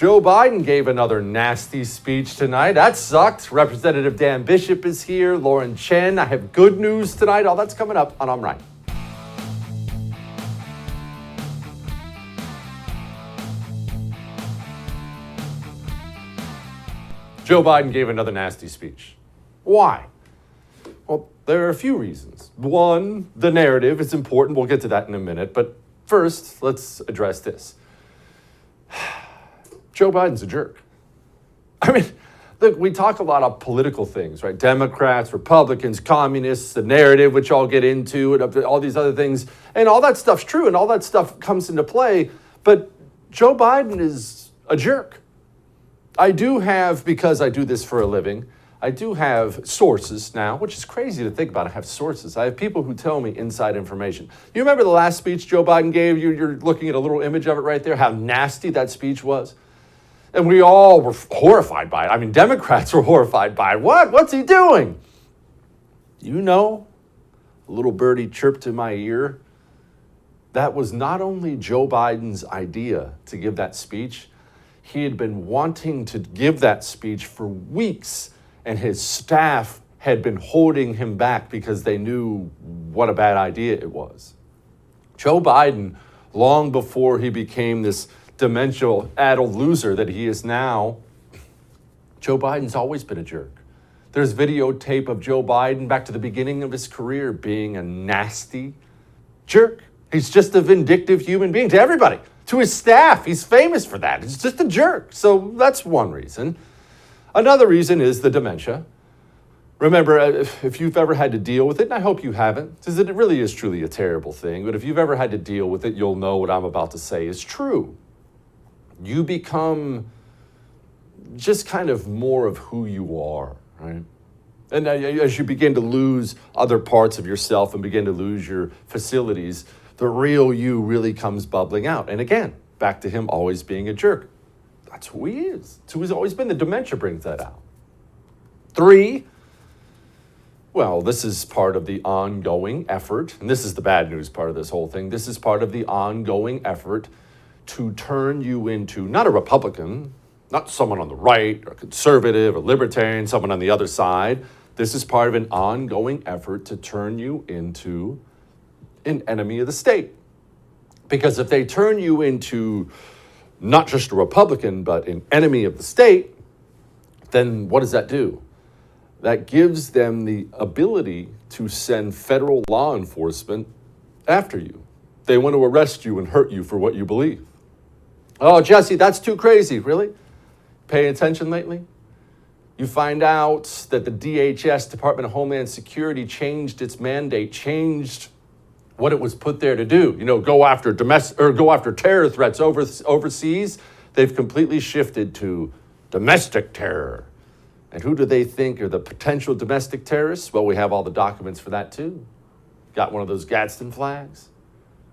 Joe Biden gave another nasty speech tonight. That sucked. Representative Dan Bishop is here. Lauren Chen. I have good news tonight. All that's coming up on I'm Right. Joe Biden gave another nasty speech. Why? Well, there are a few reasons. One, the narrative is important. We'll get to that in a minute. But first, let's address this. Joe Biden's a jerk. I mean, look, we talk a lot of political things, right? Democrats, Republicans, communists, the narrative, which I'll get into, and all these other things. And all that stuff's true, and all that stuff comes into play. But Joe Biden is a jerk. I do have, because I do this for a living, I do have sources now, which is crazy to think about. I have sources. I have people who tell me inside information. You remember the last speech Joe Biden gave? You're looking at a little image of it right there, how nasty that speech was. And we all were horrified by it. I mean, Democrats were horrified by it. What's he doing? You know, a little birdie chirped in my ear. That was not only Joe Biden's idea to give that speech. He had been wanting to give that speech for weeks, and his staff had been holding him back because they knew what a bad idea it was. Joe Biden, long before he became this dementia-addled loser that he is now, Joe Biden's always been a jerk. There's videotape of Joe Biden back to the beginning of his career being a nasty jerk. He's just a vindictive human being to everybody. To his staff, he's famous for that. He's just a jerk. So that's one reason. Another reason is the dementia. Remember, if you've ever had to deal with it, and I hope you haven't, because it really is truly a terrible thing, but if you've ever had to deal with it, you'll know what I'm about to say is true. You become just kind of more of who you are, right? And as you begin to lose other parts of yourself and begin to lose your facilities, the real you really comes bubbling out. And again, back to him always being a jerk. That's who he is. It's who he's always been. The dementia brings that out. 3, well, this is part of the ongoing effort, and this is the bad news part of this whole thing. This is part of the ongoing effort to turn you into not a Republican, not someone on the right or conservative or libertarian, someone on the other side. This is part of an ongoing effort to turn you into an enemy of the state. Because if they turn you into not just a Republican, but an enemy of the state, then what does that do? That gives them the ability to send federal law enforcement after you. They want to arrest you and hurt you for what you believe. Oh, Jesse, that's too crazy. Really? Pay attention lately? You find out that the DHS, Department of Homeland Security, changed its mandate, changed what it was put there to do. You know, go after terror threats overseas. They've completely shifted to domestic terror. And who do they think are the potential domestic terrorists? Well, we have all the documents for that too. Got one of those Gadsden flags?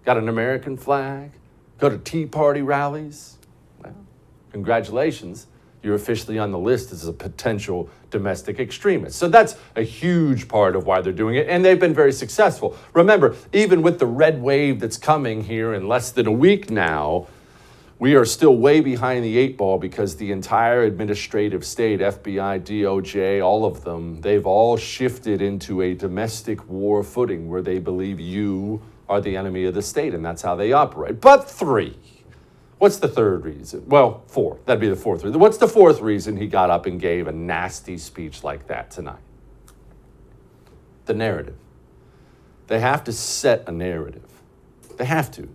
Got an American flag? Go to Tea Party rallies? Well, congratulations. You're officially on the list as a potential domestic extremist. So that's a huge part of why they're doing it, and they've been very successful. Remember, even with the red wave that's coming here in less than a week now, we are still way behind the 8 ball because the entire administrative state, FBI, DOJ, all of them, they've all shifted into a domestic war footing where they believe you are the enemy of the state, and that's how they operate. But 3. What's the 3rd reason? Well, 4. That'd be the 4th reason. What's the 4th reason he got up and gave a nasty speech like that tonight? The narrative. They have to set a narrative. They have to.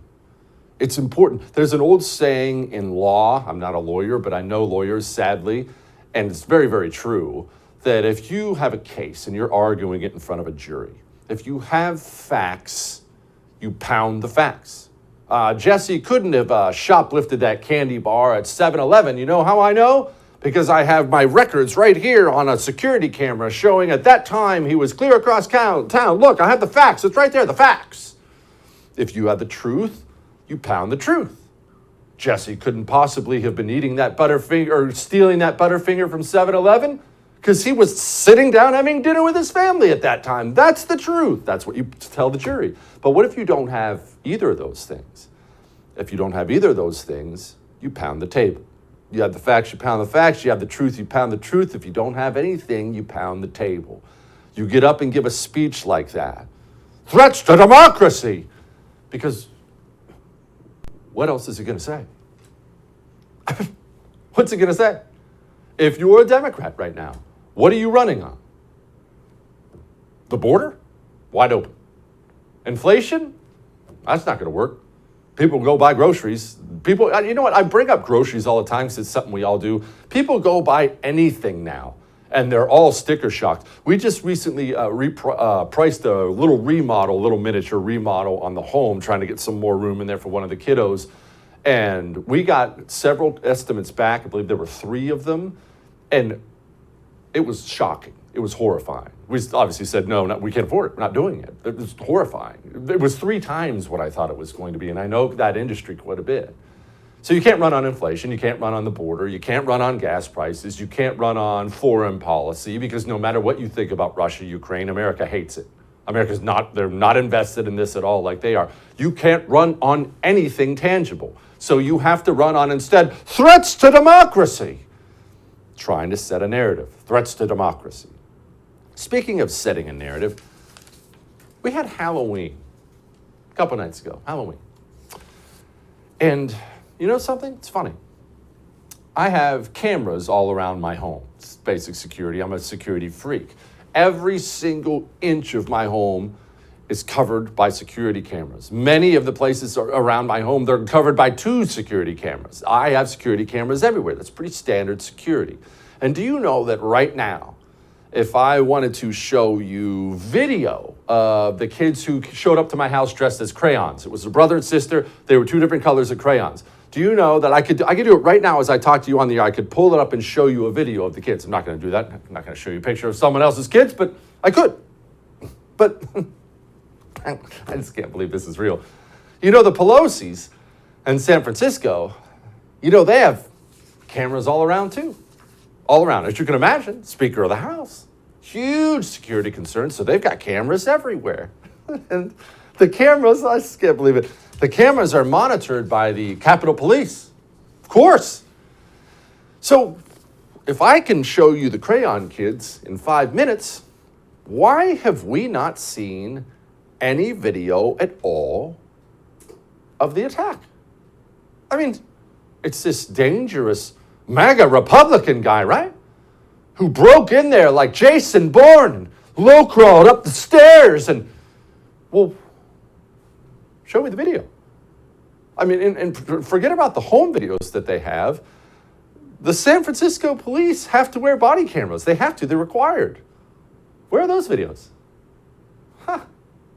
It's important. There's an old saying in law, I'm not a lawyer, but I know lawyers, sadly, and it's very, very true, that if you have a case and you're arguing it in front of a jury, if you have facts, you pound the facts. Jesse couldn't have shoplifted that candy bar at 7-Eleven. You know how I know? Because I have my records right here on a security camera showing at that time he was clear across town. Look, I have the facts. It's right there, the facts. If you have the truth, you pound the truth. Jesse couldn't possibly have been eating that Butterfinger or stealing that Butterfinger from 7-Eleven because he was sitting down having dinner with his family at that time. That's the truth. That's what you tell the jury. But what if you don't have either of those things? If you don't have either of those things, you pound the table. You have the facts, you pound the facts. You have the truth, you pound the truth. If you don't have anything, you pound the table. You get up and give a speech like that. Threats to democracy. Because what else is he going to say? What's he going to say? If you're a Democrat right now, what are you running on? The border? Wide open. Inflation? That's not going to work. People go buy groceries. People, you know what? I bring up groceries all the time because it's something we all do. People go buy anything now, and they're all sticker shocked. We just recently priced a little miniature remodel on the home, trying to get some more room in there for one of the kiddos. And we got several estimates back. I believe there were 3 of them. And it was shocking. It was horrifying. We obviously said, no, we can't afford it. We're not doing it. It was horrifying. It was 3 times what I thought it was going to be. And I know that industry quite a bit. So you can't run on inflation. You can't run on the border. You can't run on gas prices. You can't run on foreign policy, because no matter what you think about Russia, Ukraine, America hates it. They're not invested in this at all like they are. You can't run on anything tangible. So you have to run on, instead, threats to democracy. Trying to set a narrative. Threats to democracy. Speaking of setting a narrative, we had Halloween a couple nights ago. Halloween. And you know something? It's funny. I have cameras all around my home. It's basic security. I'm a security freak. Every single inch of my home is covered by security cameras. Many of the places around my home, they're covered by 2 security cameras. I have security cameras everywhere. That's pretty standard security. And do you know that right now, if I wanted to show you video of the kids who showed up to my house dressed as crayons, it was a brother and sister, they were 2 different colors of crayons. Do you know that I could do it right now as I talk to you on the air? I could pull it up and show you a video of the kids. I'm not going to do that. I'm not going to show you a picture of someone else's kids, but I could. But I just can't believe this is real. You know, the Pelosi's in San Francisco, you know, they have cameras all around too. All around. As you can imagine, Speaker of the House. Huge security concerns, so they've got cameras everywhere. And the cameras, I just can't believe it. The cameras are monitored by the Capitol Police. Of course. So if I can show you the crayon kids in 5 minutes, why have we not seen any video at all of the attack? I mean, it's this dangerous MAGA Republican guy, right? Who broke in there like Jason Bourne and low-crawled up the stairs and, well, show me the video. I mean, and forget about the home videos that they have. The San Francisco police have to wear body cameras. They have to. They're required. Where are those videos?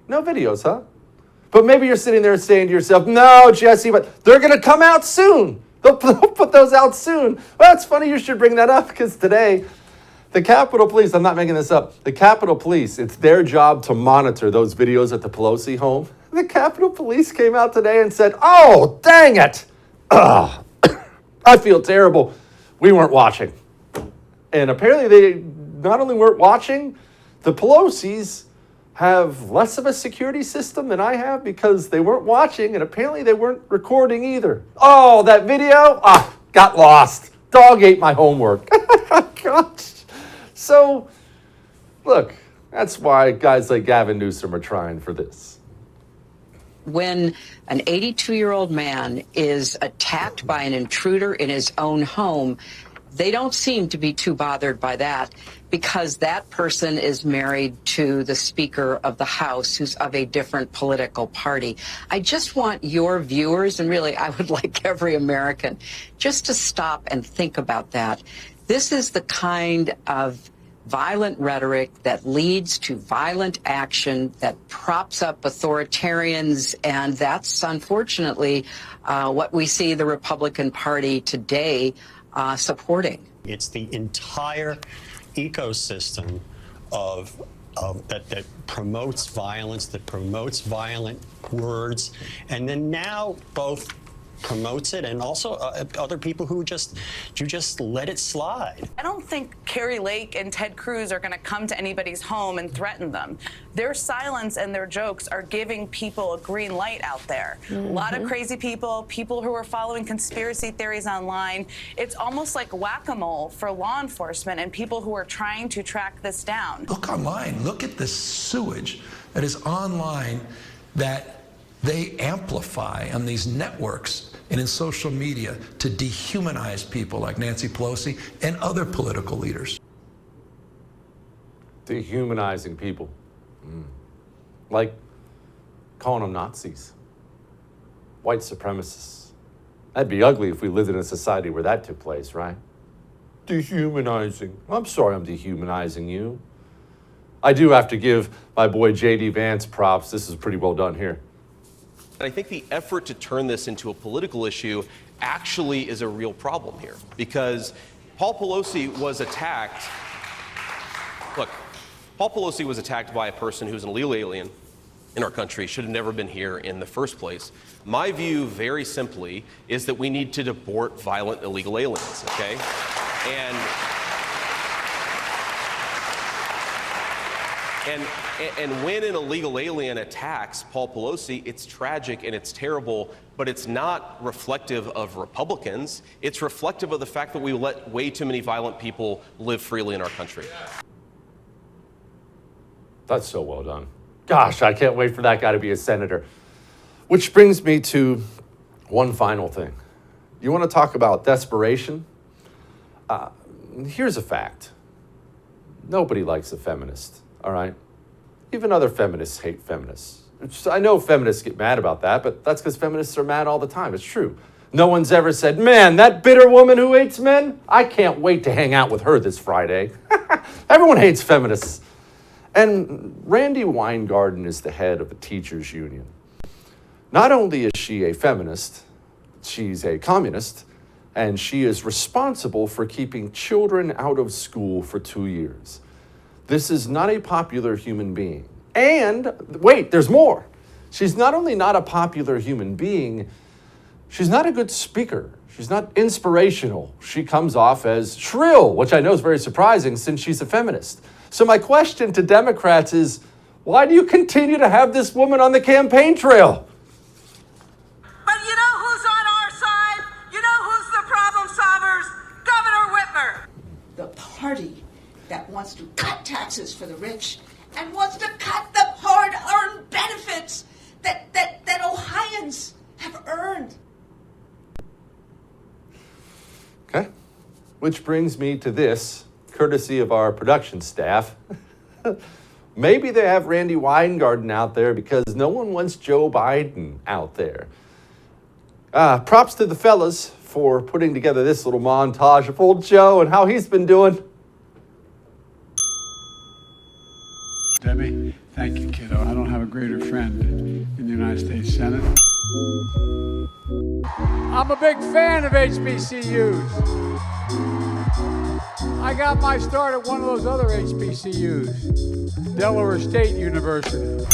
No videos, huh? But maybe you're sitting there saying to yourself, no, Jesse, but they're going to come out soon. They'll put those out soon. Well, it's funny you should bring that up, because today, the Capitol Police, I'm not making this up, the Capitol Police, it's their job to monitor those videos at the Pelosi home. The Capitol Police came out today and said, oh, dang it. Ugh. I feel terrible. We weren't watching. And apparently they not only weren't watching, the Pelosi's have less of a security system than I have, because they weren't watching, and apparently they weren't recording either. Oh, that video? Got lost. Dog ate my homework. Gosh. So, look, that's why guys like Gavin Newsom are trying for this. When an 82-year-old man is attacked by an intruder in his own home, they don't seem to be too bothered by that, because that person is married to the Speaker of the House, who's of a different political party. I just want your viewers, and really I would like every American, just to stop and think about that. This is the kind of violent rhetoric that leads to violent action, that props up authoritarians, and that's unfortunately what we see the Republican Party today supporting. It's the entire ecosystem of that promotes violence, that promotes violent words, and then now both promotes it, and also other people who just let it slide. I don't think Carrie Lake and Ted Cruz are going to come to anybody's home and threaten them. Their silence and their jokes are giving people a green light out there. A lot of crazy people who are following conspiracy theories online. It's almost like whack-a-mole for law enforcement and people who are trying to track this down. Look online. Look at the sewage that is online that they amplify on these networks and in social media to dehumanize people like Nancy Pelosi and other political leaders. Dehumanizing people. Like calling them Nazis, white supremacists. That'd be ugly if we lived in a society where that took place, right? Dehumanizing. I'm sorry I'm dehumanizing you. I do have to give my boy J.D. Vance props. This is pretty well done here. And I think the effort to turn this into a political issue actually is a real problem here, because Paul Pelosi was attacked. Look, Paul Pelosi was attacked by a person who's an illegal alien in our country, should have never been here in the first place. My view, very simply, is that we need to deport violent illegal aliens, okay? And when an illegal alien attacks Paul Pelosi, it's tragic and it's terrible, but it's not reflective of Republicans. It's reflective of the fact that we let way too many violent people live freely in our country. That's so well done. Gosh, I can't wait for that guy to be a senator. Which brings me to one final thing. You want to talk about desperation? Here's a fact. Nobody likes a feminist, all right? Even other feminists hate feminists. I know feminists get mad about that, but that's because feminists are mad all the time. It's true. No one's ever said, man, that bitter woman who hates men, I can't wait to hang out with her this Friday. Everyone hates feminists. And Randi Weingarten is the head of the teachers union. Not only is she a feminist, she's a communist, and she is responsible for keeping children out of school for 2 years. This is not a popular human being. And wait, there's more. She's not only not a popular human being, she's not a good speaker. She's not inspirational. She comes off as shrill, which I know is very surprising since she's a feminist. So my question to Democrats is, why do you continue to have this woman on the campaign trail? But you know who's on our side? You know who's the problem solvers? Governor Whitmer. The party that wants to cut taxes for the rich and wants to cut the hard-earned benefits that Ohioans have earned. Okay, which brings me to this, courtesy of our production staff. Maybe they have Randi Weingarten out there because no one wants Joe Biden out there. Props to the fellas for putting together this little montage of old Joe and how he's been doing. Debbie, thank you, kiddo. I don't have a greater friend in the United States Senate. I'm a big fan of HBCUs. I got my start at one of those other HBCUs, Delaware State University.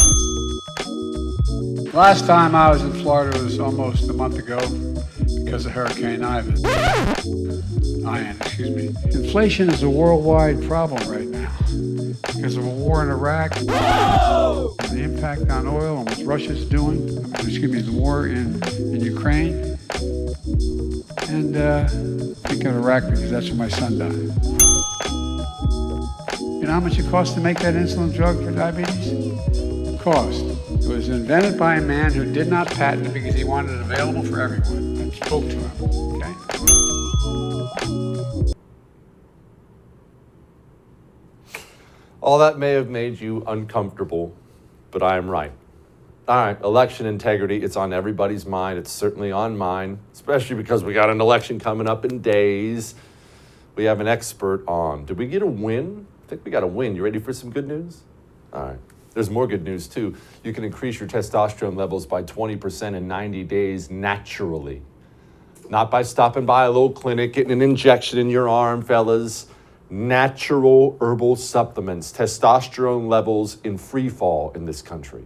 Last time I was in Florida was almost a month ago because of Hurricane Ian, excuse me. Inflation is a worldwide problem right now because of a war in Iraq, the impact on oil and what Russia's doing, the war in Ukraine. And think of Iraq because that's where my son died. You know how much it costs to make that insulin drug for diabetes? Cost. It was invented by a man who did not patent it because he wanted it available for everyone. I spoke to him, okay? All that may have made you uncomfortable, but I am right. All right, election integrity, it's on everybody's mind. It's certainly on mine, especially because we got an election coming up in days. We have an expert on. Did we get a win? I think we got a win. You ready for some good news? All right. There's more good news, too. You can increase your testosterone levels by 20% in 90 days naturally. Not by stopping by a little clinic, getting an injection in your arm, fellas. Natural herbal supplements, testosterone levels in free fall in this country.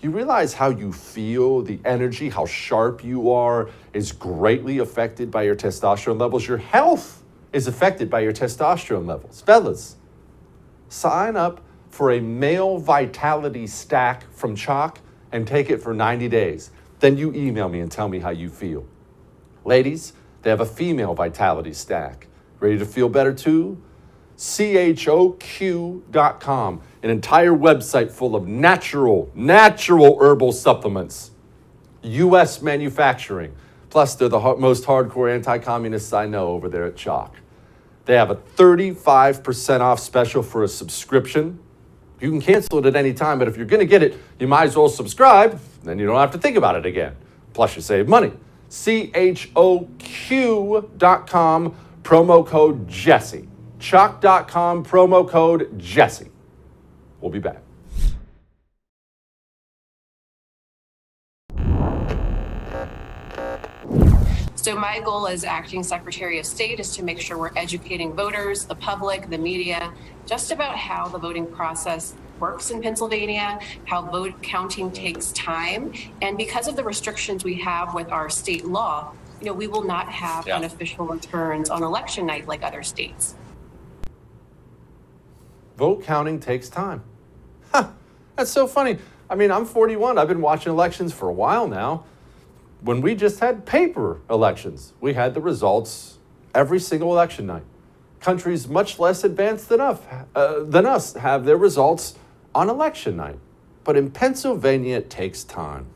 You realize how you feel, the energy, how sharp you are is greatly affected by your testosterone levels. Your health is affected by your testosterone levels. Fellas, sign up for a male vitality stack from Chalk and take it for 90 days. Then you email me and tell me how you feel. Ladies, they have a female vitality stack. Ready to feel better too? CHOQ.com, an entire website full of natural herbal supplements. U.S. manufacturing. Plus, they're the most hardcore anti-communists I know over there at Chalk. They have a 35% off special for a subscription. You can cancel it at any time, but if you're going to get it, you might as well subscribe. Then you don't have to think about it again. Plus, you save money. CHOQ.com, promo code Jesse. Chalk.com, promo code Jesse. We'll be back. So my goal as acting Secretary of State is to make sure we're educating voters, the public, the media, just about how the voting process works in Pennsylvania, how vote counting takes time. And because of the restrictions we have with our state law, we will not have unofficial returns on election night like other states. Vote counting takes time. Huh, that's so funny. I mean, I'm 41. I've been watching elections for a while now. When we just had paper elections, we had the results every single election night. Countries much less advanced than us have their results on election night. But in Pennsylvania, it takes time.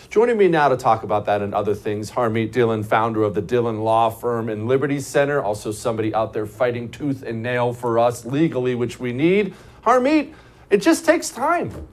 Joining me now to talk about that and other things, Harmeet Dhillon, founder of the Dhillon Law Firm and Liberty Center, also somebody out there fighting tooth and nail for us legally, which we need. Harmeet, it just takes time.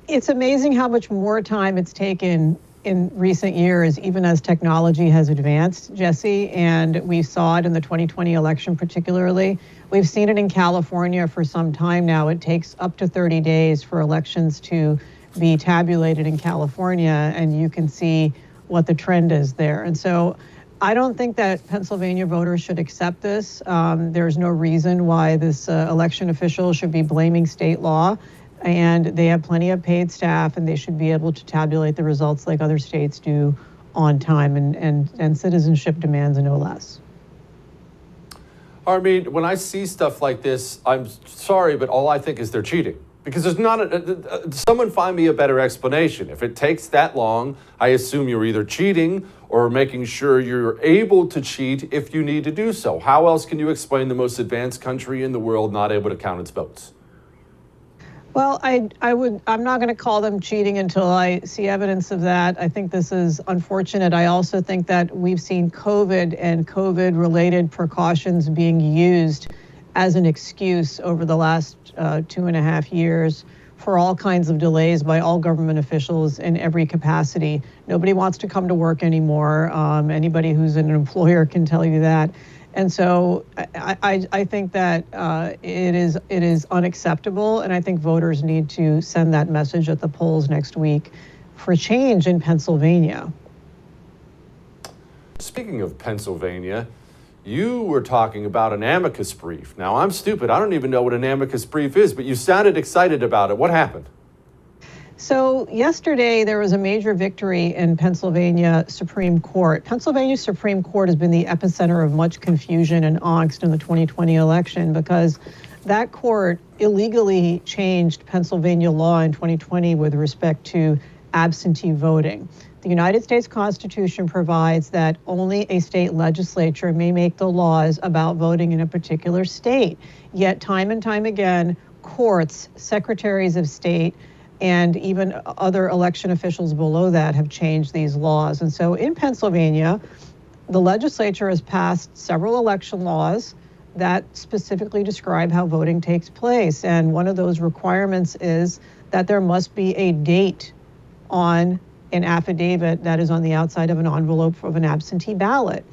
It's amazing how much more time it's taken in recent years, even as technology has advanced, Jesse, and we saw it in the 2020 election particularly. We've seen it in California for some time now. It takes up to 30 days for elections to be tabulated in California, and you can see what the trend is there. And so I don't think that Pennsylvania voters should accept this. There's no reason why this election official should be blaming state law, and they have plenty of paid staff, and they should be able to tabulate the results like other states do on time, and citizenship demands no less. Harmeet, when I see stuff like this, I'm sorry, but all I think is they're cheating. Because there's not someone find me a better explanation. If it takes that long, I assume you're either cheating or making sure you're able to cheat if you need to do so. How else can you explain the most advanced country in the world not able to count its votes? Well, I'm not going to call them cheating until I see evidence of that. I think this is unfortunate. I also think that we've seen COVID and COVID-related precautions being used as an excuse over the last 2.5 years for all kinds of delays by all government officials in every capacity. Nobody wants to come to work anymore. Anybody who's an employer can tell you that. And so I think that it is unacceptable, and I think voters need to send that message at the polls next week for change in Pennsylvania. Speaking of Pennsylvania, you were talking about an amicus brief. Now, I'm stupid. I don't even know what an amicus brief is, but you sounded excited about it. What happened? So yesterday, there was a major victory in Pennsylvania Supreme Court. Pennsylvania Supreme Court has been the epicenter of much confusion and angst in the 2020 election because that court illegally changed Pennsylvania law in 2020 with respect to absentee voting. The United States Constitution provides that only a state legislature may make the laws about voting in a particular state. Yet time and time again, courts, secretaries of state, and even other election officials below that have changed these laws. And so in Pennsylvania, the legislature has passed several election laws that specifically describe how voting takes place. And one of those requirements is that there must be a date on an affidavit that is on the outside of an envelope of an absentee ballot.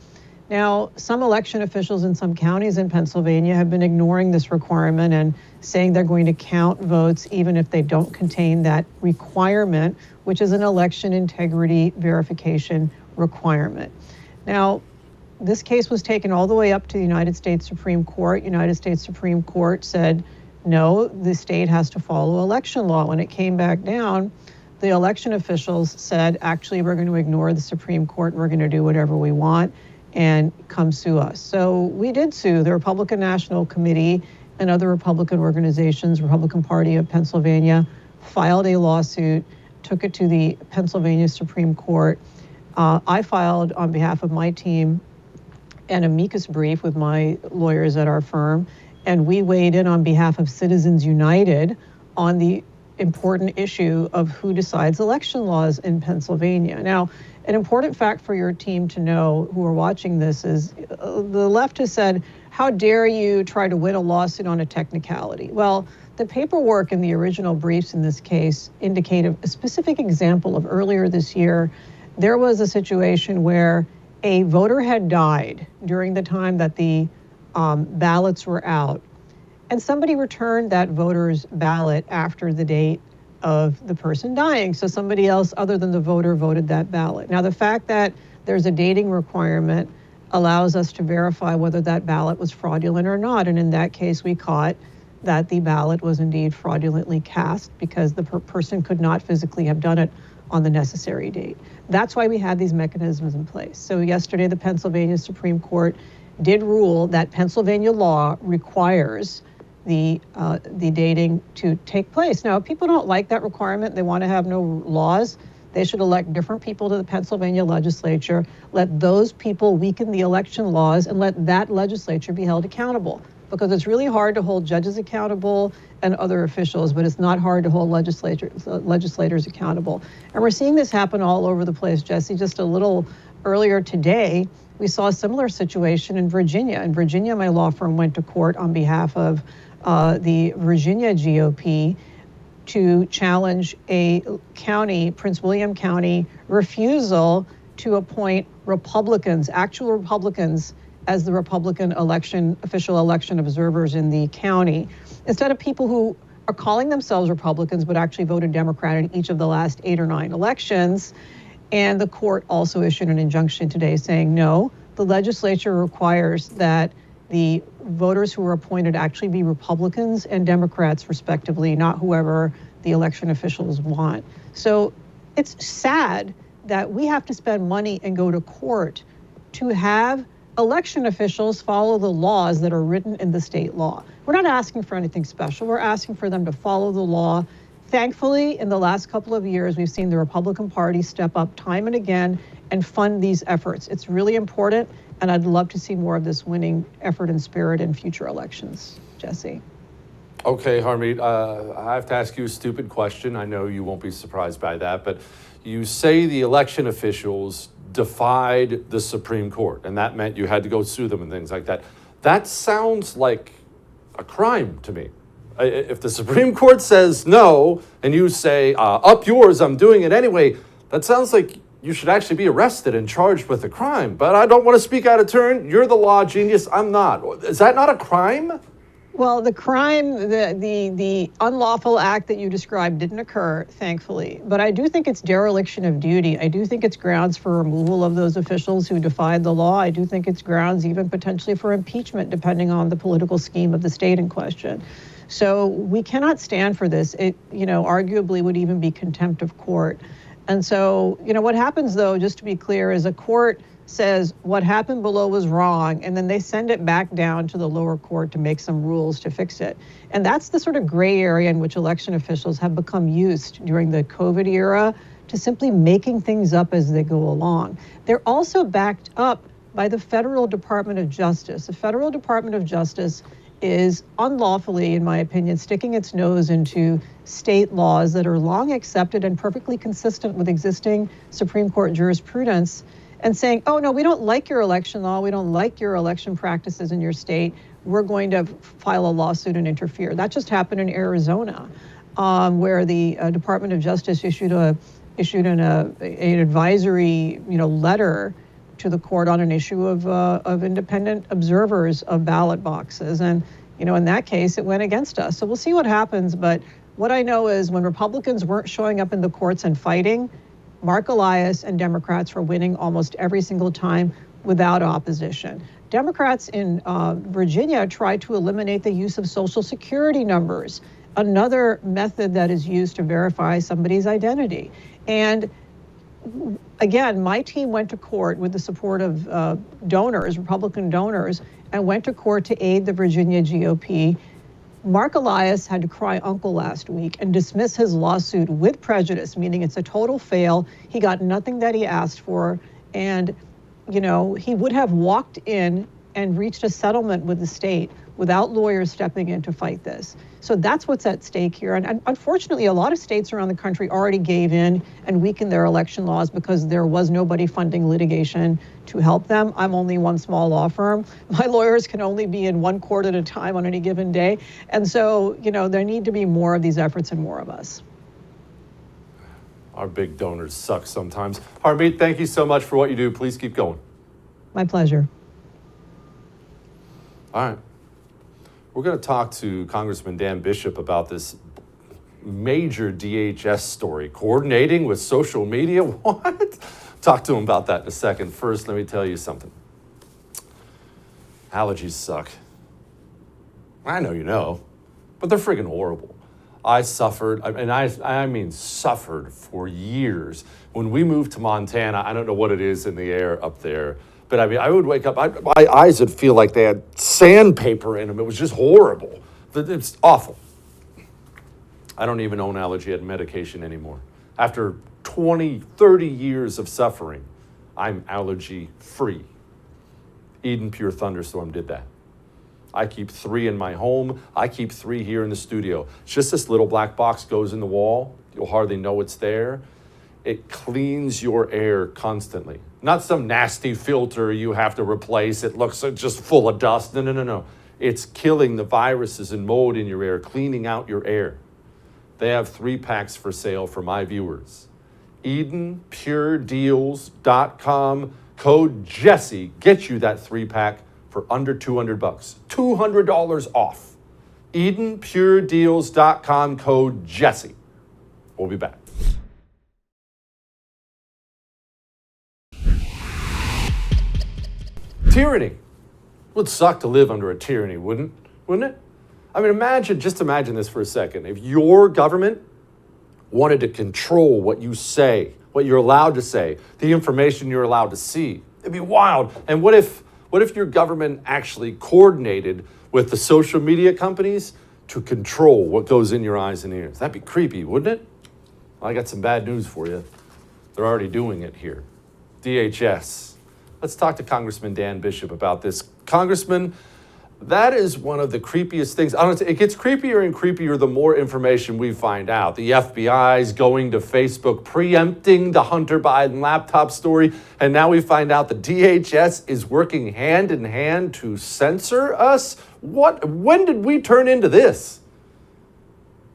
Now, some election officials in some counties in Pennsylvania have been ignoring this requirement and saying they're going to count votes even if they don't contain that requirement, which is an election integrity verification requirement. Now, this case was taken all the way up to the United States Supreme Court. United States Supreme Court said no, the state has to follow election law. When it came back down, the election officials said, actually, we're going to ignore the Supreme Court and we're going to do whatever we want and come sue us. So we did sue the Republican National Committee and other Republican organizations. Republican Party of Pennsylvania filed a lawsuit, took it to the Pennsylvania Supreme Court. I filed on behalf of my team an amicus brief with my lawyers at our firm, and we weighed in on behalf of Citizens United on the important issue of who decides election laws in Pennsylvania. Now, an important fact for your team to know who are watching this is the left has said, how dare you try to win a lawsuit on a technicality? Well, the paperwork in the original briefs in this case indicated a specific example of earlier this year. There was a situation where a voter had died during the time that the ballots were out, and somebody returned that voter's ballot after the date of the person dying. So somebody else other than the voter voted that ballot. Now, the fact that there's a dating requirement allows us to verify whether that ballot was fraudulent or not. And in that case, we caught that the ballot was indeed fraudulently cast because the person could not physically have done it on the necessary date. That's why we have these mechanisms in place. So yesterday, the Pennsylvania Supreme Court did rule that Pennsylvania law requires the dating to take place. Now, if people don't like that requirement, they want to have no laws, they should elect different people to the Pennsylvania legislature, let those people weaken the election laws, and let that legislature be held accountable. Because it's really hard to hold judges accountable and other officials, but it's not hard to hold legislators accountable. And we're seeing this happen all over the place, Jesse. Just a little earlier today, we saw a similar situation in Virginia. In Virginia, my law firm went to court on behalf of the Virginia GOP to challenge a county, Prince William County, refusal to appoint Republicans, actual Republicans, as the Republican official election observers in the county, instead of people who are calling themselves Republicans but actually voted Democrat in each of the last 8 or 9 elections. And the court also issued an injunction today saying, no, the legislature requires that the voters who are appointed actually be Republicans and Democrats, respectively, not whoever the election officials want. So it's sad that we have to spend money and go to court to have election officials follow the laws that are written in the state law. We're not asking for anything special. We're asking for them to follow the law. Thankfully, in the last couple of years, we've seen the Republican Party step up time and again and fund these efforts. It's really important, and I'd love to see more of this winning effort and spirit in future elections. Jesse. Okay, Harmeet, I have to ask you a stupid question. I know you won't be surprised by that, but you say the election officials defied the Supreme Court, and that meant you had to go sue them and things like that. That sounds like a crime to me. If the Supreme Court says no, and you say, up yours, I'm doing it anyway, that sounds like you should actually be arrested and charged with a crime. But I don't want to speak out of turn. You're the law genius. I'm not. Is that not a crime? Well, the crime, the unlawful act that you described didn't occur, thankfully. But I do think it's dereliction of duty. I do think it's grounds for removal of those officials who defied the law. I do think it's grounds even potentially for impeachment, depending on the political scheme of the state in question. So we cannot stand for this. It, arguably would even be contempt of court. And so, what happens, though, just to be clear, is a court says what happened below was wrong, and then they send it back down to the lower court to make some rules to fix it. And that's the sort of gray area in which election officials have become used during the COVID era to simply making things up as they go along. They're also backed up by the Federal Department of Justice. The Federal Department of Justice is unlawfully, in my opinion, sticking its nose into state laws that are long accepted and perfectly consistent with existing Supreme Court jurisprudence, and saying, oh, no, we don't like your election law. We don't like your election practices in your state. We're going to file a lawsuit and interfere. That just happened in Arizona, where the Department of Justice issued an advisory, letter to the court on an issue of independent observers of ballot boxes. And, in that case, it went against us. So we'll see what happens. But what I know is when Republicans weren't showing up in the courts and fighting, Mark Elias and Democrats were winning almost every single time. without opposition. Democrats in Virginia tried to eliminate the use of Social Security numbers, another method that is used to verify somebody's identity. And again, my team went to court with the support of donors, Republican donors, and went to court to aid the Virginia GOP. Mark Elias had to cry uncle last week and dismiss his lawsuit with prejudice, meaning it's a total fail. He got nothing that he asked for. And, you know, he would have walked in and reached a settlement with the state without lawyers stepping in to fight this. So that's what's at stake here. And unfortunately, a lot of states around the country already gave in and weakened their election laws because there was nobody funding litigation to help them. I'm only one small law firm. My lawyers can only be in one court at a time on any given day. And so, you know, there need to be more of these efforts and more of us. Our big donors suck sometimes. Harmeet, thank you so much for what you do. Please keep going. My pleasure. All right. We're going to talk to Congressman Dan Bishop about this major DHS story, coordinating with social media. What? Talk to him about that in a second. First, let me tell you something. Allergies suck. I know you know, but they're friggin' horrible. I suffered, and I mean suffered for years. When we moved to Montana, I don't know what it is in the air up there, but I mean, I would wake up, my eyes would feel like they had sandpaper in them. It was just horrible. It's awful. I don't even own allergy medication anymore. After 20, 30 years of suffering, I'm allergy free. Eden Pure Thunderstorm did that. I keep 3 in my home. I keep 3 here in the studio. It's just this little black box goes in the wall. You'll hardly know it's there. It cleans your air constantly. Not some nasty filter you have to replace. It looks just full of dust. No. It's killing the viruses and mold in your air, cleaning out your air. They have 3 packs for sale for my viewers. EdenPureDeals.com. Code Jesse gets you that 3-pack for under $200. $200 off. EdenPureDeals.com. Code Jesse. We'll be back. Tyranny. It would suck to live under a tyranny, wouldn't it? I mean, just imagine this for a second. If your government wanted to control what you say, what you're allowed to say, the information you're allowed to see, it'd be wild. And what if your government actually coordinated with the social media companies to control what goes in your eyes and ears? That'd be creepy, wouldn't it? Well, I got some bad news for you. They're already doing it here. DHS. Let's talk to Congressman Dan Bishop about this. Congressman, that is one of the creepiest things. It gets creepier and creepier the more information we find out. The FBI's going to Facebook, preempting the Hunter Biden laptop story, and now we find out the DHS is working hand in hand to censor us? When did we turn into this?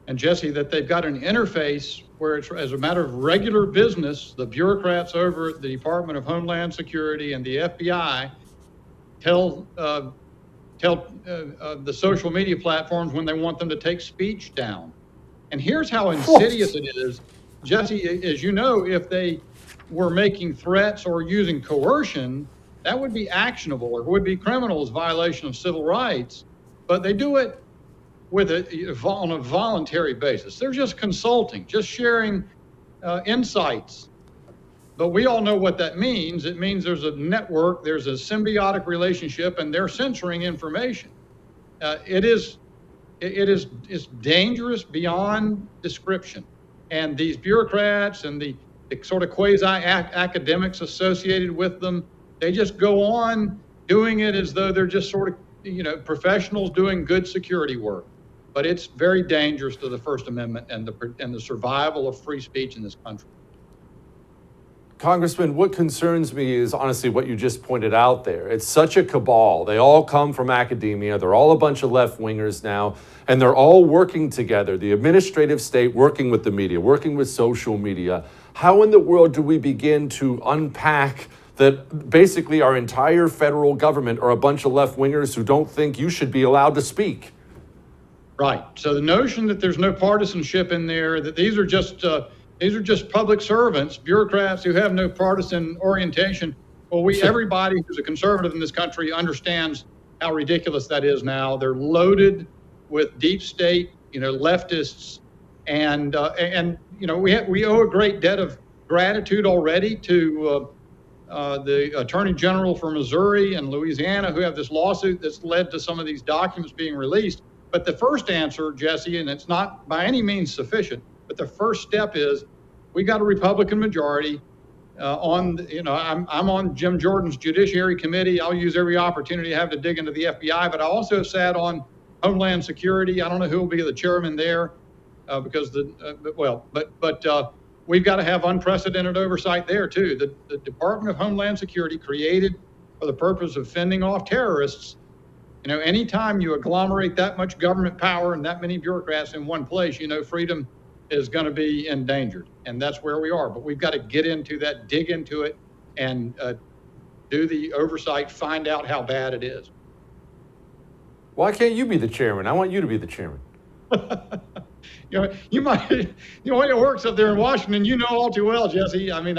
And Jesse, that they've got an interface where it's, as a matter of regular business, the bureaucrats over at the Department of Homeland Security and the FBI tell the social media platforms when they want them to take speech down. And here's how insidious it is. Jesse, as you know, if they were making threats or using coercion, that would be actionable or would be criminal as violation of civil rights. But they do it on a voluntary basis. They're just consulting, just sharing insights. But we all know what that means. It means there's a network, there's a symbiotic relationship, and they're censoring information. It's dangerous beyond description. And these bureaucrats and the sort of quasi-academics associated with them, they just go on doing it as though they're just sort of, professionals doing good security work. But it's very dangerous to the First Amendment and the survival of free speech in this country. Congressman, what concerns me is honestly what you just pointed out there. It's such a cabal. They all come from academia. They're all a bunch of left-wingers now, and they're all working together. The administrative state working with the media, working with social media. How in the world do we begin to unpack that basically our entire federal government are a bunch of left-wingers who don't think you should be allowed to speak? Right. So the notion that there's no partisanship in there, that these are just public servants, bureaucrats who have no partisan orientation, Well, everybody who's a conservative in this country understands how ridiculous that is now. They're loaded with deep state, leftists, and we owe a great debt of gratitude already to the Attorney General for Missouri and Louisiana, who have this lawsuit that's led to some of these documents being released. But the first answer, Jesse, and it's not by any means sufficient, but the first step is we got a Republican majority. I'm on Jim Jordan's Judiciary Committee. I'll use every opportunity I have to dig into the FBI, but I also sat on Homeland Security. I don't know who will be the chairman there because we've got to have unprecedented oversight there too. The Department of Homeland Security, created for the purpose of fending off terrorists. Anytime you agglomerate that much government power and that many bureaucrats in one place, freedom is going to be endangered. And that's where we are. But we've got to get into that, dig into it, and do the oversight, find out how bad it is. Why can't you be the chairman? I want you to be the chairman. You might, it works up there in Washington, all too well, Jesse. I mean,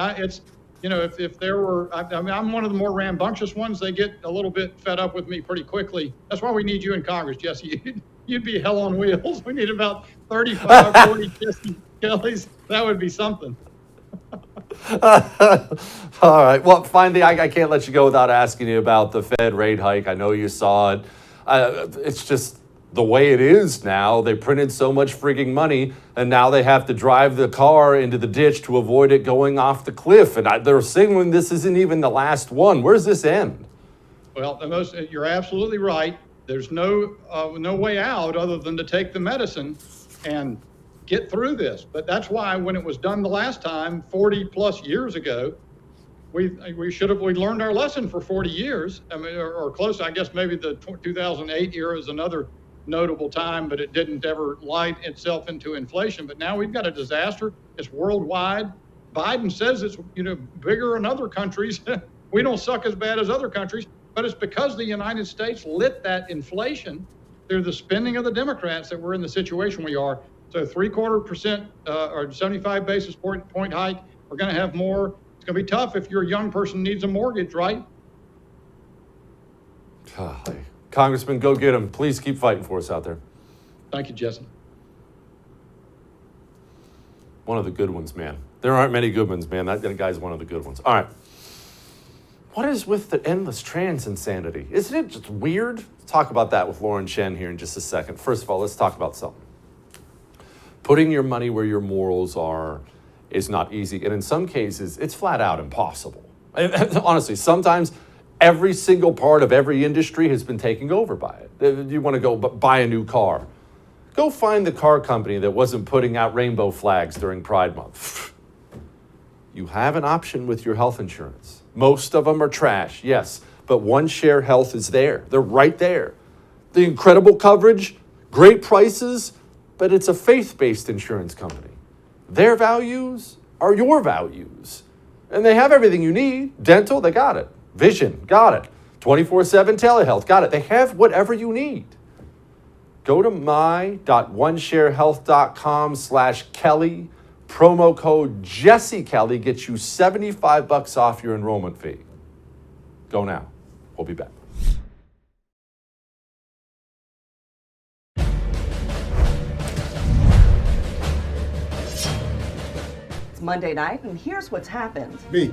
if there were, I'm one of the more rambunctious ones. They get a little bit fed up with me pretty quickly. That's why we need you in Congress, Jesse. You'd be hell on wheels. We need about 35, 40, 50 Kellys. That would be something. All right. Well, finally, I can't let you go without asking you about the Fed rate hike. I know you saw it. It's just the way it is now. They printed so much frigging money, and now they have to drive the car into the ditch to avoid it going off the cliff. And they're signaling this isn't even the last one. Where's this end? Well, you're absolutely right. There's no way out other than to take the medicine and get through this. But that's why when it was done the last time, 40 plus years ago, we learned our lesson for 40 years. I mean, or close. I guess maybe the 2008 era is another notable time, but it didn't ever light itself into inflation. But now we've got a disaster. It's worldwide. Biden says it's bigger in other countries. We don't suck as bad as other countries. But it's because the United States lit that inflation through the spending of the Democrats that we're in the situation we are. So 0.75% or 75 basis point hike. We're going to have more. It's going to be tough if you're a young person needs a mortgage, right? Congressman, go get him. Please keep fighting for us out there. Thank you, Jesse. One of the good ones, man. There aren't many good ones, man. That guy's one of the good ones. All right. What is with the endless trans insanity? Isn't it just weird? Let's talk about that with Lauren Chen here in just a second. First of all, let's talk about something. Putting your money where your morals are is not easy. And in some cases, it's flat out impossible. And honestly, sometimes every single part of every industry has been taken over by it. You want to go buy a new car. Go find the car company that wasn't putting out rainbow flags during Pride Month. You have an option with your health insurance. Most of them are trash, yes, but OneShare Health is there. They're right there. The incredible coverage, great prices, but it's a faith-based insurance company. Their values are your values. And they have everything you need. Dental, they got it. Vision, got it. 24/7 telehealth, got it. They have whatever you need. Go to my.onesharehealth.com/Kelly. Promo code Jesse Kelly gets you $75 off your enrollment fee. Go now. We'll be back. It's Monday night, and here's what's happened. B,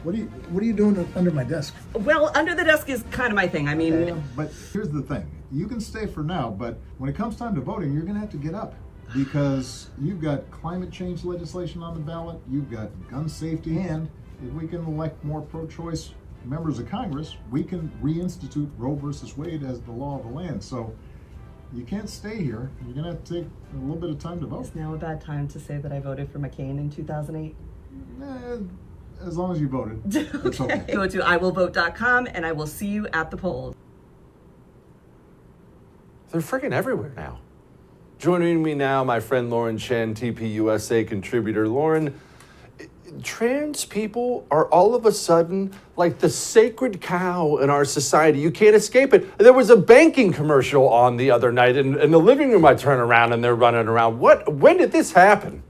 what are you doing under my desk? Well, under the desk is kind of my thing. I mean, but here's the thing: you can stay for now, but when it comes time to voting, you're going to have to get up. Because you've got climate change legislation on the ballot, you've got gun safety, and if we can elect more pro-choice members of Congress, we can reinstitute Roe versus Wade as the law of the land. So you can't stay here. You're going to have to take a little bit of time to vote. Is now a bad time to say that I voted for McCain in 2008? As long as you voted, it's okay. Go to iwillvote.com and I will see you at the polls. They're freaking everywhere now. Joining me now, my friend Lauren Chen, TPUSA contributor. Lauren, trans people are all of a sudden like the sacred cow in our society. You can't escape it. There was a banking commercial on the other night in the living room. I turn around and they're running around. When did this happen?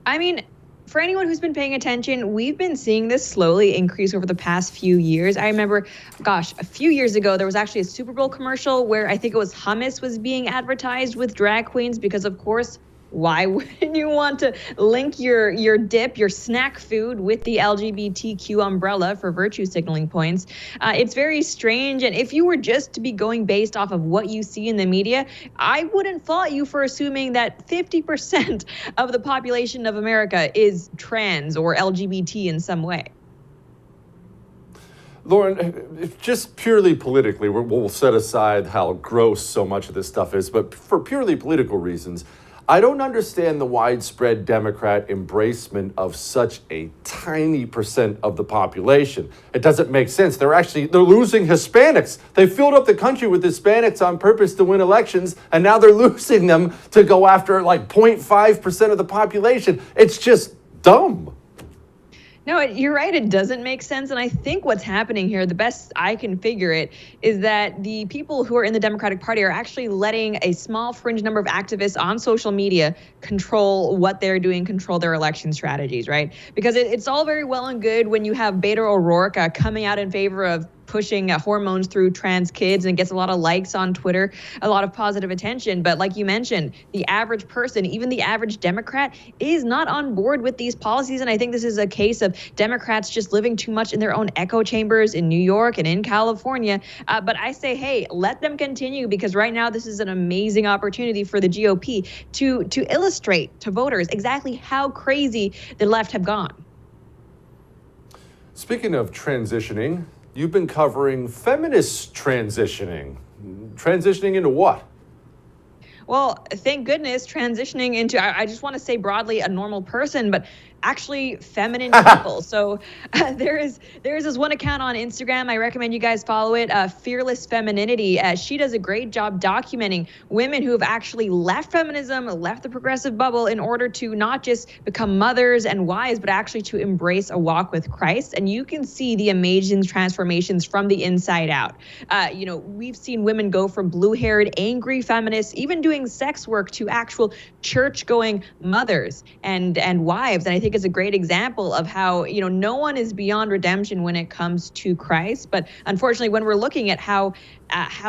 I mean, for anyone who's been paying attention, we've been seeing this slowly increase over the past few years. I remember, gosh, a few years ago, there was actually a Super Bowl commercial where I think it was hummus was being advertised with drag queens because, of course, why wouldn't you want to link your dip, your snack food with the LGBTQ umbrella for virtue signaling points? It's very strange. And if you were just to be going based off of what you see in the media, I wouldn't fault you for assuming that 50% of the population of America is trans or LGBT in some way. Lauren, just purely politically, we'll set aside how gross so much of this stuff is, but for purely political reasons, I don't understand the widespread Democrat embracement of such a tiny percent of the population. It doesn't make sense. They're losing Hispanics. They filled up the country with Hispanics on purpose to win elections, and now they're losing them to go after like 0.5% of the population. It's just dumb. No, you're right. It doesn't make sense. And I think what's happening here, the best I can figure it, is that the people who are in the Democratic Party are actually letting a small fringe number of activists on social media control what they're doing, control their election strategies, right? Because it's all very well and good when you have Beto O'Rourke coming out in favor of pushing hormones through trans kids and gets a lot of likes on Twitter, a lot of positive attention. But like you mentioned, the average person, even the average Democrat, is not on board with these policies. And I think this is a case of Democrats just living too much in their own echo chambers in New York and in California. But I say, hey, let them continue, because right now this is an amazing opportunity for the GOP to illustrate to voters exactly how crazy the left have gone. Speaking of transitioning, you've been covering feminist transitioning. Transitioning into what? Well, thank goodness, transitioning into, I just want to say broadly, a normal person, but actually feminine people. So there is this one account on Instagram. I recommend you guys follow it, Fearless Femininity. She does a great job documenting women who have actually left feminism, left the progressive bubble in order to not just become mothers and wives, but actually to embrace a walk with Christ. And you can see the amazing transformations from the inside out. We've seen women go from blue-haired, angry feminists, even doing sex work, to actual church-going mothers and wives. And I think it's a great example of how, no one is beyond redemption when it comes to Christ. But unfortunately, when we're looking at how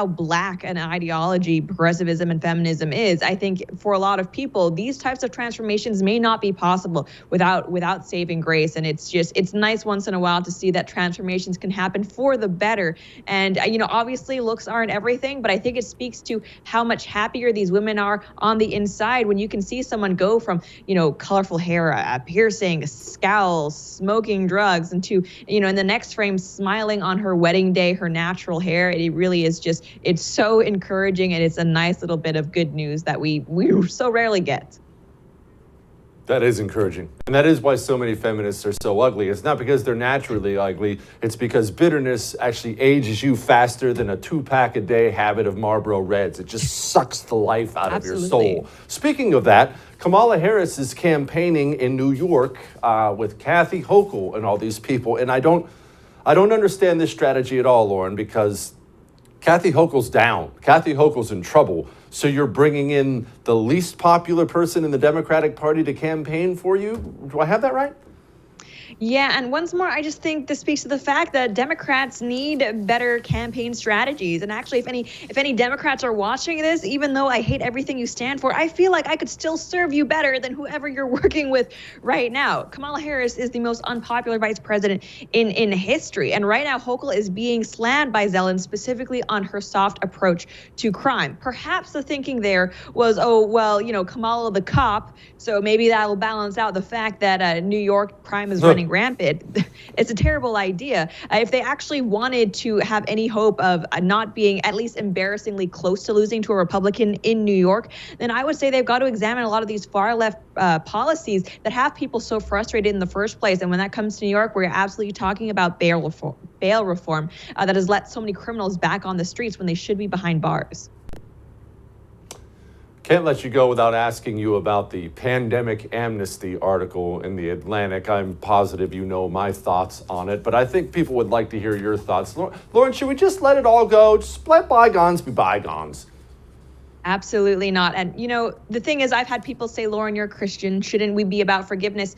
black an ideology progressivism and feminism is, I think for a lot of people, these types of transformations may not be possible without saving grace. And it's nice once in a while to see that transformations can happen for the better. And, obviously looks aren't everything, but I think it speaks to how much happier these women are on the inside when you can see someone go from, colorful hair, piercing, scowl, smoking drugs, and to, in the next frame, smiling on her wedding day, her natural hair. It really is it's so encouraging, and it's a nice little bit of good news that we so rarely get. That is encouraging. And that is why so many feminists are so ugly. It's not because they're naturally ugly. It's because bitterness actually ages you faster than a 2-pack a day habit of Marlboro Reds. It just sucks the life out of your soul. Speaking of that, Kamala Harris is campaigning in New York with Kathy Hochul and all these people. And I don't understand this strategy at all, Lauren, because Kathy Hochul's down. Kathy Hochul's in trouble. So you're bringing in the least popular person in the Democratic Party to campaign for you? Do I have that right? Yeah, and once more, I just think this speaks to the fact that Democrats need better campaign strategies. And actually, if any Democrats are watching this, even though I hate everything you stand for, I feel like I could still serve you better than whoever you're working with right now. Kamala Harris is the most unpopular vice president in history. And right now, Hochul is being slammed by Zelen specifically on her soft approach to crime. Perhaps the thinking there was, Kamala the cop, so maybe that will balance out the fact that New York crime is running rampant. It's a terrible idea. If they actually wanted to have any hope of not being at least embarrassingly close to losing to a Republican in New York, then I would say they've got to examine a lot of these far left policies that have people so frustrated in the first place. And when that comes to New York, we're absolutely talking about bail reform that has let so many criminals back on the streets when they should be behind bars. Can't let you go without asking you about the pandemic amnesty article in The Atlantic. I'm positive you know my thoughts on it, but I think people would like to hear your thoughts. Lauren, should we just let it all go? Just let bygones be bygones. Absolutely not. And, the thing is, I've had people say, Lauren, you're a Christian. Shouldn't we be about forgiveness?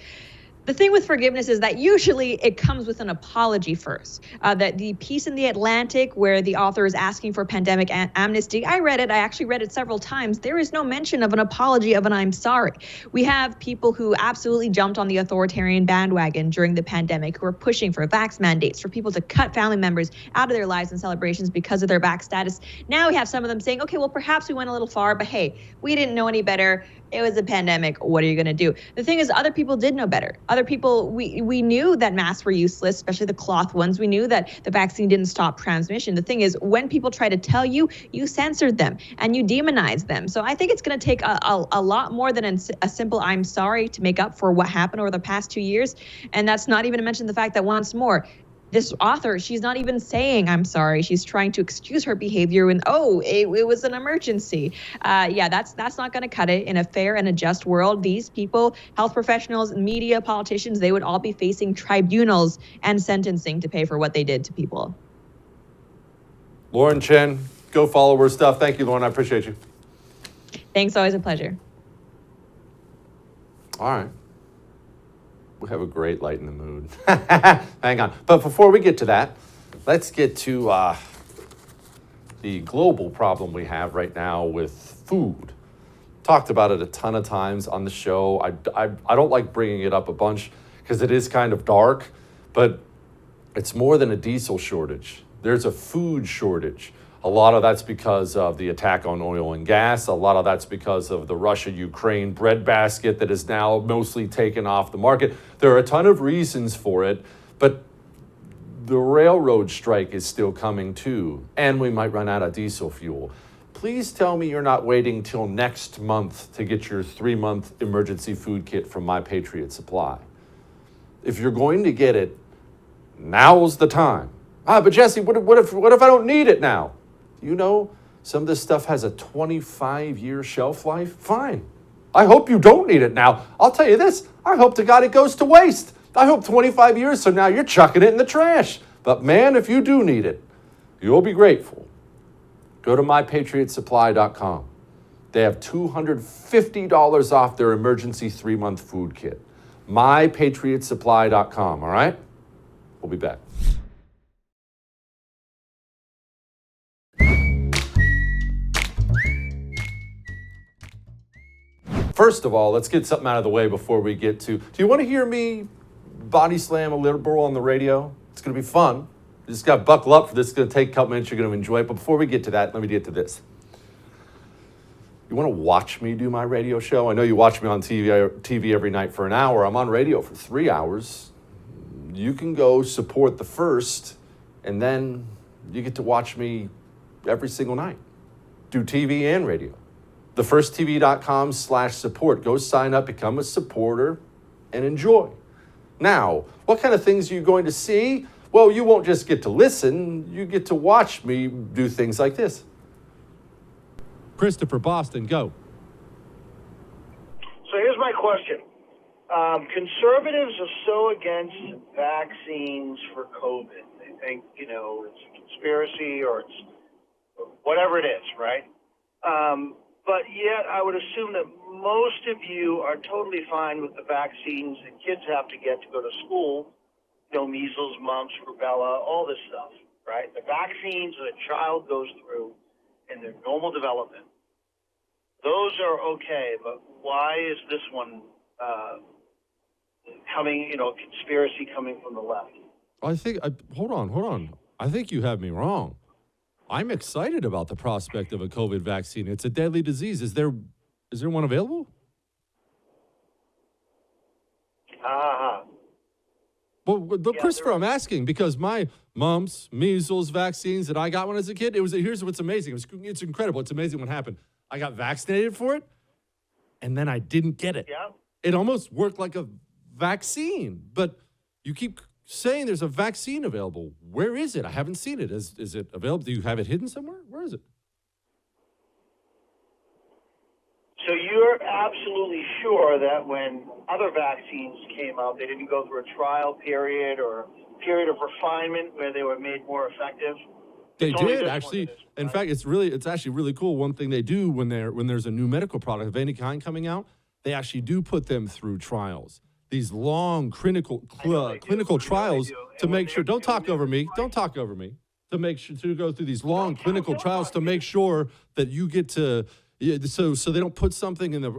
The thing with forgiveness is that usually it comes with an apology first. That the piece in The Atlantic where the author is asking for pandemic amnesty, I read it. I actually read it several times. There is no mention of an apology, of an I'm sorry. We have people who absolutely jumped on the authoritarian bandwagon during the pandemic, who are pushing for vax mandates, for people to cut family members out of their lives and celebrations because of their vax status. Now we have some of them saying, okay, well, perhaps we went a little far, but hey, we didn't know any better. It was a pandemic. What are you going to do? The thing is, other people did know better. Other people, we knew that masks were useless, especially the cloth ones. We knew that the vaccine didn't stop transmission. The thing is, when people try to tell you, you censored them and you demonized them. So I think it's going to take a lot more than a simple I'm sorry to make up for what happened over the past 2 years. And that's not even to mention the fact that, once more, this author, she's not even saying I'm sorry. She's trying to excuse her behavior and, it was an emergency. That's not going to cut it in a fair and a just world. These people, health professionals, media, politicians, they would all be facing tribunals and sentencing to pay for what they did to people. Lauren Chen, go follow her stuff. Thank you, Lauren. I appreciate you. Thanks. Always a pleasure. All right. We have a great light in the mood. Hang on. But before we get to that, let's get to the global problem we have right now with food. Talked about it a ton of times on the show. I don't like bringing it up a bunch because it is kind of dark, but it's more than a diesel shortage. There's a food shortage. A lot of that's because of the attack on oil and gas. A lot of that's because of the Russia-Ukraine breadbasket that is now mostly taken off the market. There are a ton of reasons for it, but the railroad strike is still coming too, and we might run out of diesel fuel. Please tell me you're not waiting till next month to get your 3-month emergency food kit from My Patriot Supply. If you're going to get it, now's the time. But Jesse, what if I don't need it now? You know, some of this stuff has a 25-year shelf life. Fine. I hope you don't need it now. I'll tell you this. I hope to God it goes to waste. I hope 25 years from now you're chucking it in the trash. But man, if you do need it, you'll be grateful. Go to mypatriotsupply.com. They have $250 off their emergency 3-month food kit. mypatriotsupply.com, all right? We'll be back. First of all, let's get something out of the way before we get to... Do you want to hear me body slam a liberal on the radio? It's going to be fun. You just got to buckle up for this. It's going to take a couple minutes. You're going to enjoy it. But before we get to that, let me get to this. You want to watch me do my radio show? I know you watch me on TV every night for an hour. I'm on radio for 3 hours. You can go support the first, and then you get to watch me every single night. Do TV and radio. TheFirstTV.com/support. Go sign up, become a supporter, and enjoy. Now, what kind of things are you going to see? Well, you won't just get to listen, you get to watch me do things like this. Christopher, Boston, go. So here's my question. Conservatives are so against vaccines for COVID. They think, it's a conspiracy or it's whatever it is, right? But yet I would assume that most of you are totally fine with the vaccines that kids have to get to go to school, measles, mumps, rubella, all this stuff, right? The vaccines that a child goes through in their normal development, those are okay, but why is this one coming, conspiracy coming from the left? Hold on. I think you have me wrong. I'm excited about the prospect of a COVID vaccine. It's a deadly disease. Is there one available? Well, Christopher, I'm asking because my mumps, measles vaccines that I got when I was a kid, here's what's amazing. It's incredible. It's amazing what happened. I got vaccinated for it, and then I didn't get it. Yeah. It almost worked like a vaccine, but you keep saying there's a vaccine available. Where is it? I haven't seen it. Is it available? Do you have it hidden somewhere? Where is it? So you're absolutely sure that when other vaccines came out, they didn't go through a trial period or a period of refinement where they were made more effective? They did, actually. In fact, it's actually really cool. One thing they do when there's a new medical product of any kind coming out, they actually do put them through trials. these long clinical trials to make sure. Don't talk over me. Don't talk over me. To make sure to go through these long clinical trials to make sure that you get to. So they don't put something in the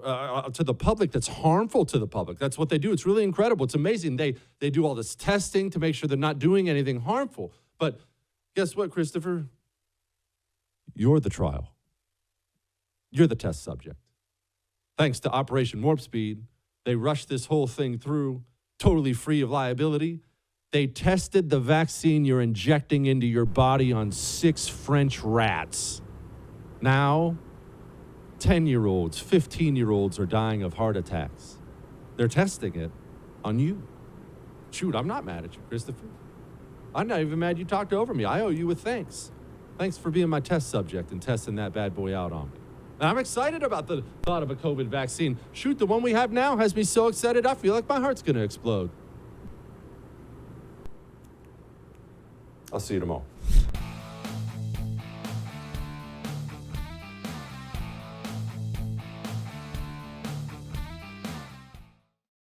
to the public that's harmful to the public. That's what they do. It's really incredible. It's amazing. They do all this testing to make sure they're not doing anything harmful. But guess what, Christopher? You're the trial. You're the test subject. Thanks to Operation Warp Speed, they rushed this whole thing through totally free of liability. They tested the vaccine you're injecting into your body on 6 French rats. Now, 10-year-olds, 15-year-olds are dying of heart attacks. They're testing it on you. Shoot, I'm not mad at you, Christopher. I'm not even mad you talked over me. I owe you a thanks. Thanks for being my test subject and testing that bad boy out on me. And I'm excited about the thought of a COVID vaccine. Shoot, the one we have now has me so excited I feel like my heart's going to explode. I'll see you tomorrow.